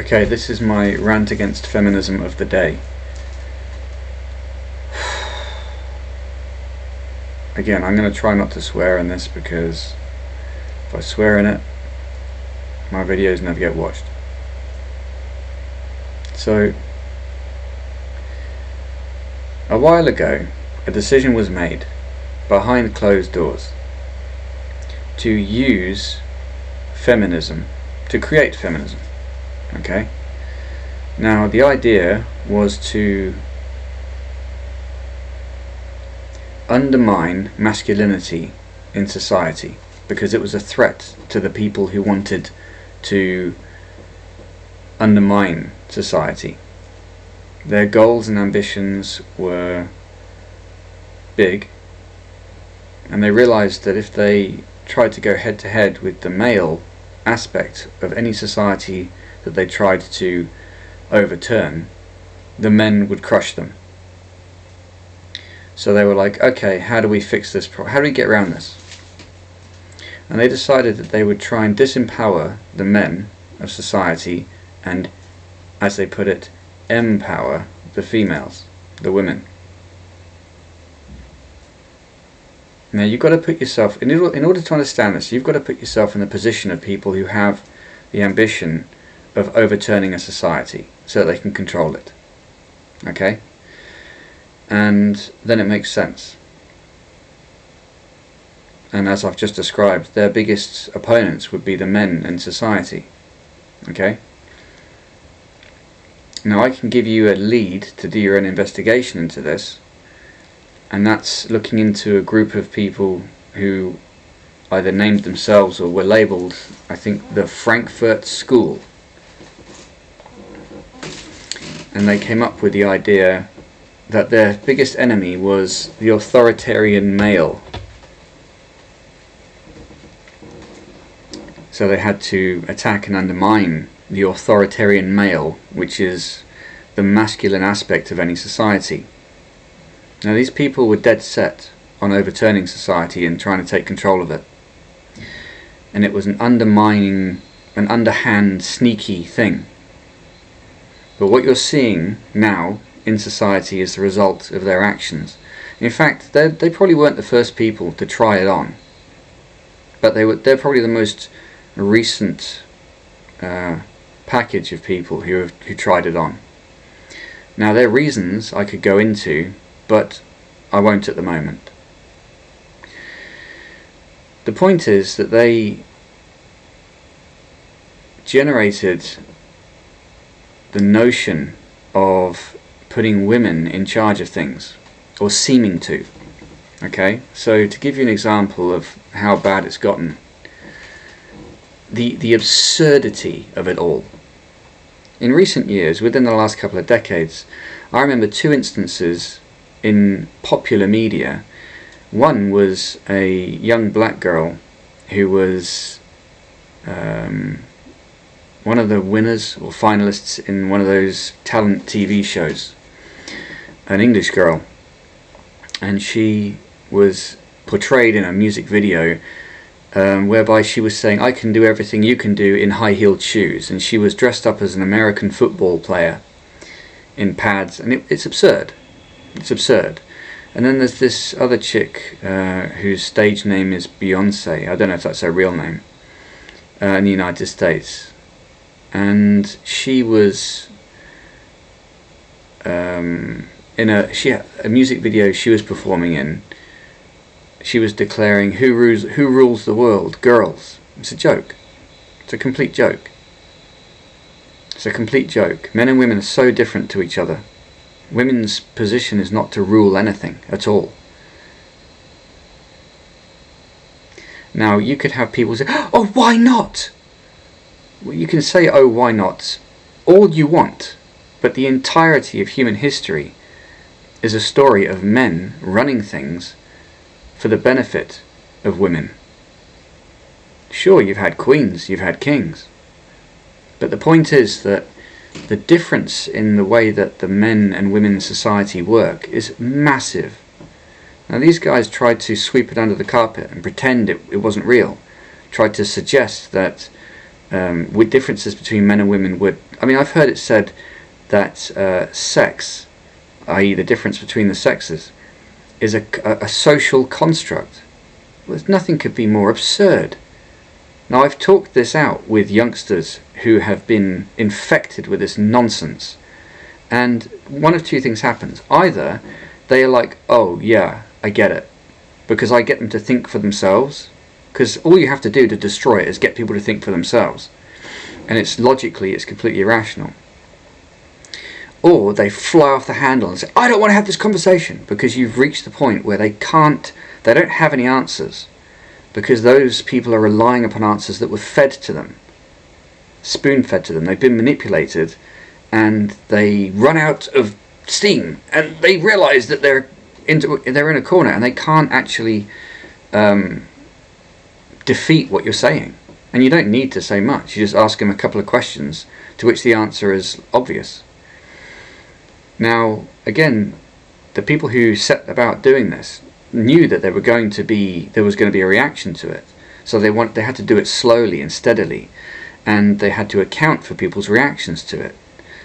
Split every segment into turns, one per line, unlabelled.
Okay, this is my rant against feminism of the day. Again, I'm going to try not to swear in this because if I swear in it, my videos never get watched. So, a while ago, a decision was made behind closed doors to use feminism, to create feminism. Okay? Now, the idea was to undermine masculinity in society because it was a threat to the people who wanted to undermine society. Their goals and ambitions were big, and they realized that if they tried to go head to head with the male aspect of any society that they tried to overturn, the men would crush them. So they were like, okay, how do we fix this problem? How do we get around this? And they decided that they would try and disempower the men of society and, as they put it, empower the females, the women. Now you've got to put yourself, in order to understand this, you've got to put yourself in the position of people who have the ambition of overturning a society so that they can control it. Okay? And then it makes sense. And as I've just described, their biggest opponents would be the men in society. Okay? Now I can give you a lead to do your own investigation into this, and that's looking into a group of people who either named themselves or were labelled, I think, the Frankfurt School. And they came up with the idea that their biggest enemy was the authoritarian male. So they had to attack and undermine the authoritarian male, which is the masculine aspect of any society. Now these people were dead set on overturning society and trying to take control of it. And it was an undermining, an underhand, sneaky thing. But what you're seeing now in society is the result of their actions. In fact, they probably weren't the first people to try it on. But they're probably the most recent package of people who tried it on. Now their reasons I could go into, but I won't at the moment. The point is that they generated the notion of putting women in charge of things, or seeming to. Okay, so to give you an example of how bad it's gotten, the absurdity of it all. In recent years, within the last couple of decades, I remember two instances in popular media. One was a young black girl who was one of the winners or finalists in one of those talent TV shows, an English girl, and she was portrayed in a music video whereby she was saying, I can do everything you can do in high-heeled shoes, and she was dressed up as an American football player in pads, and it's absurd. It's absurd. And then there's this other chick whose stage name is Beyonce. I don't know if that's her real name, in the United States. And she was in a music video she was performing in. She was declaring, who rules the world? Girls. It's a joke. It's a complete joke. It's a complete joke. Men and women are so different to each other. Women's position is not to rule anything at all. Now, you could have people say, oh, why not? Well, you can say, oh, why not, all you want, but the entirety of human history is a story of men running things for the benefit of women. Sure, you've had queens, you've had kings, but the point is that the difference in the way that the men and women in society work is massive. Now these guys tried to sweep it under the carpet and pretend it wasn't real, tried to suggest that with differences between men and women would... I mean, I've heard it said that sex, i.e. the difference between the sexes, is a social construct. Well, nothing could be more absurd. Now, I've talked this out with youngsters who have been infected with this nonsense, and one of two things happens. Either they are like, oh yeah, I get it, because I get them to think for themselves, because all you have to do to destroy it is get people to think for themselves, and it's completely irrational. Or they fly off the handle and say, I don't want to have this conversation, because you've reached the point where they don't have any answers, because those people are relying upon answers that were fed to them, spoon-fed to them. They've been manipulated, and they run out of steam, and they realise that they're in a corner, and they can't actually defeat what you're saying. And you don't need to say much. You just ask them a couple of questions, to which the answer is obvious. Now, again, the people who set about doing this knew that there was going to be a reaction to it, so they had to do it slowly and steadily, and they had to account for people's reactions to it.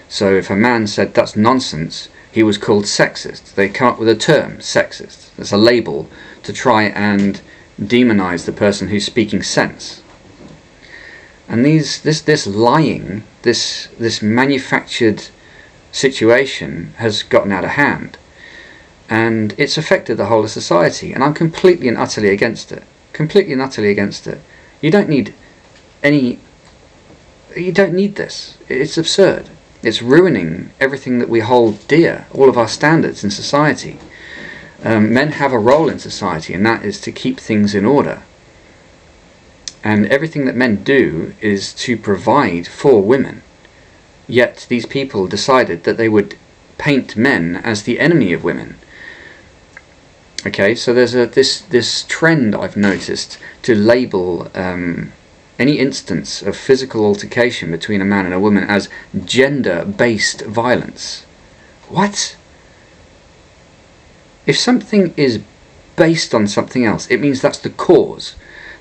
So if a man said that's nonsense, he was called sexist. They come up with a term, sexist. That's a label to try and demonize the person who's speaking sense. And this lying, this manufactured situation has gotten out of hand. And it's affected the whole of society, and I'm completely and utterly against it. Completely and utterly against it. You don't need this. It's absurd. It's ruining everything that we hold dear, all of our standards in society. Men have a role in society, and that is to keep things in order. And everything that men do is to provide for women. Yet these people decided that they would paint men as the enemy of women. Okay, so there's this trend I've noticed to label any instance of physical altercation between a man and a woman as gender-based violence. What? If something is based on something else, it means that's the cause.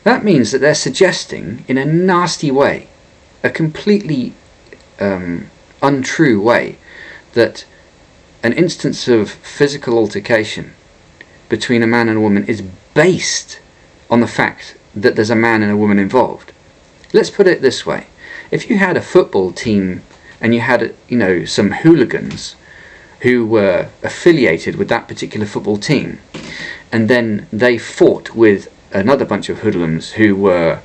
That means that they're suggesting, in a nasty way, a completely untrue way, that an instance of physical altercation between a man and a woman is based on the fact that there's a man and a woman involved. Let's put it this way. If you had a football team and you had, some hooligans who were affiliated with that particular football team, and then they fought with another bunch of hoodlums who were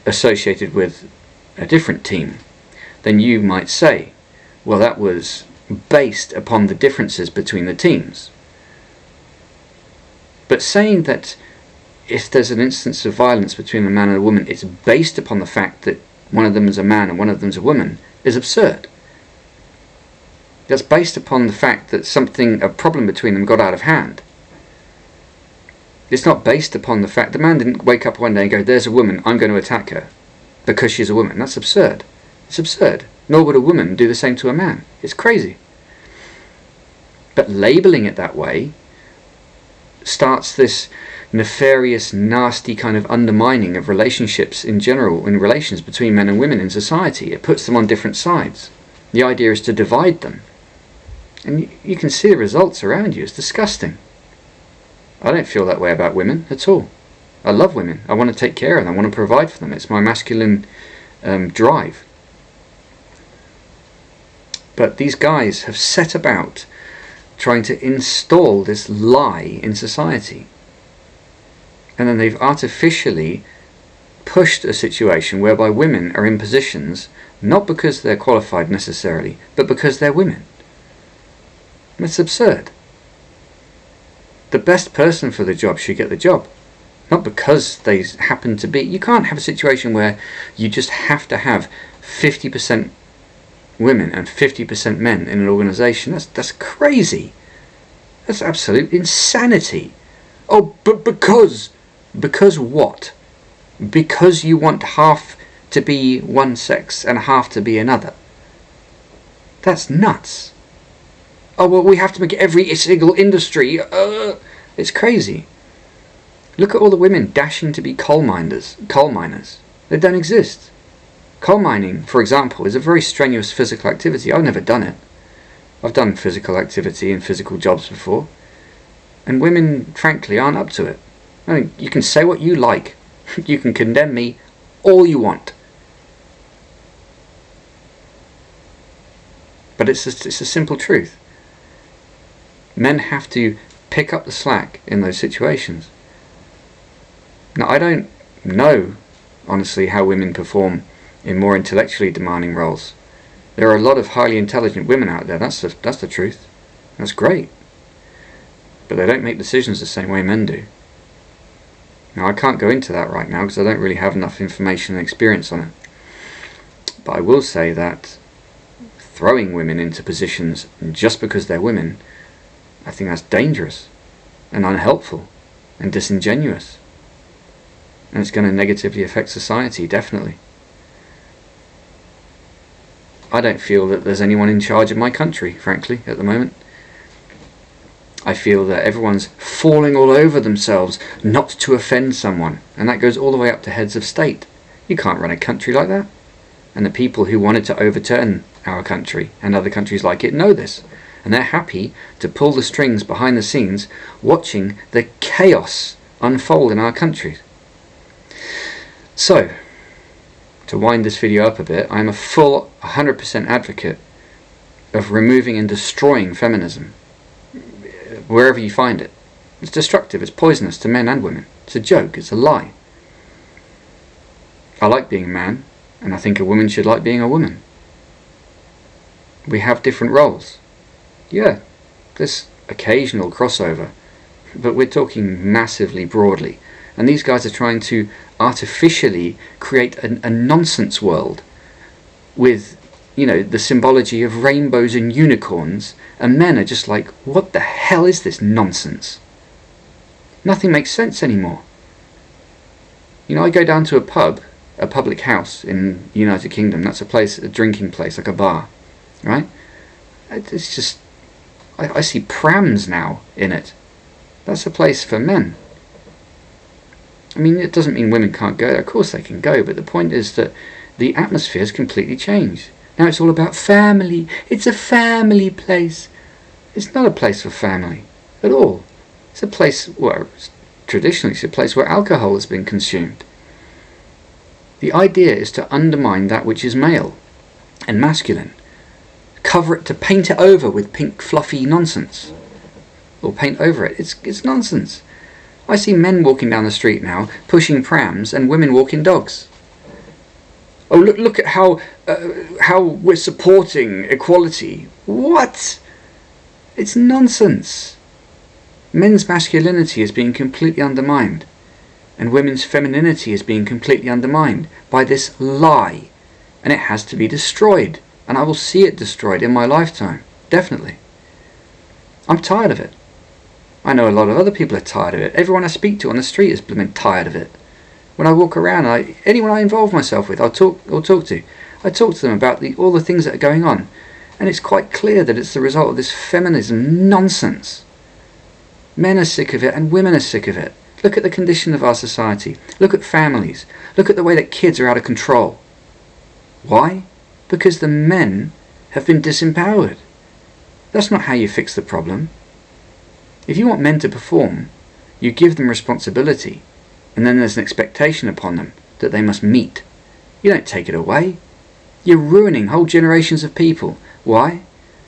associated with a different team, then you might say, well, that was based upon the differences between the teams. But saying that if there's an instance of violence between a man and a woman, it's based upon the fact that one of them is a man and one of them is a woman, is absurd. That's based upon the fact that a problem between them got out of hand. It's not based upon the fact the man didn't wake up one day and go, there's a woman, I'm going to attack her because she's a woman. That's absurd. It's absurd. Nor would a woman do the same to a man. It's crazy. But labelling it that way starts this nefarious, nasty kind of undermining of relationships in general, in relations between men and women in society. It puts them on different sides. The idea is to divide them. And you can see the results around you. It's disgusting. I don't feel that way about women at all. I love women. I want to take care of them. I want to provide for them. It's my masculine drive. But these guys have set about trying to install this lie in society. And then they've artificially pushed a situation whereby women are in positions, not because they're qualified necessarily, but because they're women. That's absurd. The best person for the job should get the job, not because they happen to be. You can't have a situation where you just have to have 50% women and 50% men in an organisation. That's crazy. That's absolute insanity. Oh, but because what? Because you want half to be one sex and half to be another. That's nuts. Oh, well, we have to make every single industry. It's crazy. Look at all the women dashing to be coal miners. They don't exist. Coal mining, for example, is a very strenuous physical activity. I've never done it. I've done physical activity and physical jobs before, and women, frankly, aren't up to it. I mean, you can say what you like. You can condemn me all you want. But it's a simple truth. Men have to pick up the slack in those situations. Now, I don't know, honestly, how women perform in more intellectually demanding roles. There are a lot of highly intelligent women out there, that's the truth. That's great. But they don't make decisions the same way men do. Now, I can't go into that right now because I don't really have enough information and experience on it. But I will say that throwing women into positions just because they're women, I think that's dangerous and unhelpful and disingenuous. And it's going to negatively affect society, definitely. I don't feel that there's anyone in charge of my country, frankly, at the moment. I feel that everyone's falling all over themselves not to offend someone, and that goes all the way up to heads of state. You can't run a country like that. And the people who wanted to overturn our country and other countries like it know this, and they're happy to pull the strings behind the scenes, watching the chaos unfold in our country. So, to wind this video up a bit, I'm a full 100% advocate of removing and destroying feminism, wherever you find it. It's destructive, it's poisonous to men and women. It's a joke, it's a lie. I like being a man, and I think a woman should like being a woman. We have different roles. Yeah, there's occasional crossover, but we're talking massively broadly. And these guys are trying to artificially create a nonsense world with, the symbology of rainbows and unicorns, and men are just like, what the hell is this nonsense? Nothing makes sense anymore. I go down to a pub, a public house in the United Kingdom. That's a place, a drinking place, like a bar, right? It's just, I see prams now in it. That's a place for men. I mean, it doesn't mean women can't go there. Of course they can go, but the point is that the atmosphere has completely changed. Now it's all about family. It's a family place. It's not a place for family at all. It's a place where, traditionally, it's a place where alcohol has been consumed. The idea is to undermine that which is male and masculine. Cover it, to paint it over with pink fluffy nonsense. Or paint over it. It's nonsense. I see men walking down the street now, pushing prams, and women walking dogs. Oh, look at how we're supporting equality. What? It's nonsense. Men's masculinity is being completely undermined, and women's femininity is being completely undermined by this lie, and it has to be destroyed, and I will see it destroyed in my lifetime, definitely. I'm tired of it. I know a lot of other people are tired of it. Everyone I speak to on the street is blooming tired of it. When I walk around, anyone I involve myself with, I'll talk to. I talk to them about all the things that are going on, and it's quite clear that it's the result of this feminism nonsense. Men are sick of it, and women are sick of it. Look at the condition of our society. Look at families. Look at the way that kids are out of control. Why? Because the men have been disempowered. That's not how you fix the problem. If you want men to perform, you give them responsibility, and then there's an expectation upon them that they must meet. You don't take it away. You're ruining whole generations of people. Why?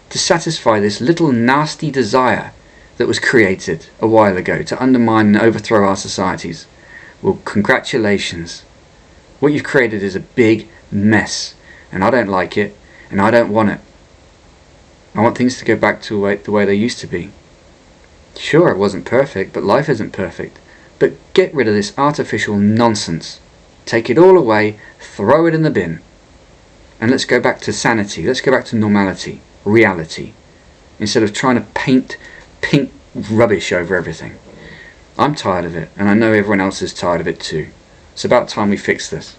To satisfy this little nasty desire that was created a while ago to undermine and overthrow our societies. Well, congratulations. What you've created is a big mess, and I don't like it, and I don't want it. I want things to go back to the way they used to be. Sure, it wasn't perfect, but life isn't perfect. But get rid of this artificial nonsense. Take it all away, throw it in the bin. And let's go back to sanity, let's go back to normality, reality, instead of trying to paint pink rubbish over everything. I'm tired of it, and I know everyone else is tired of it too. It's about time we fix this.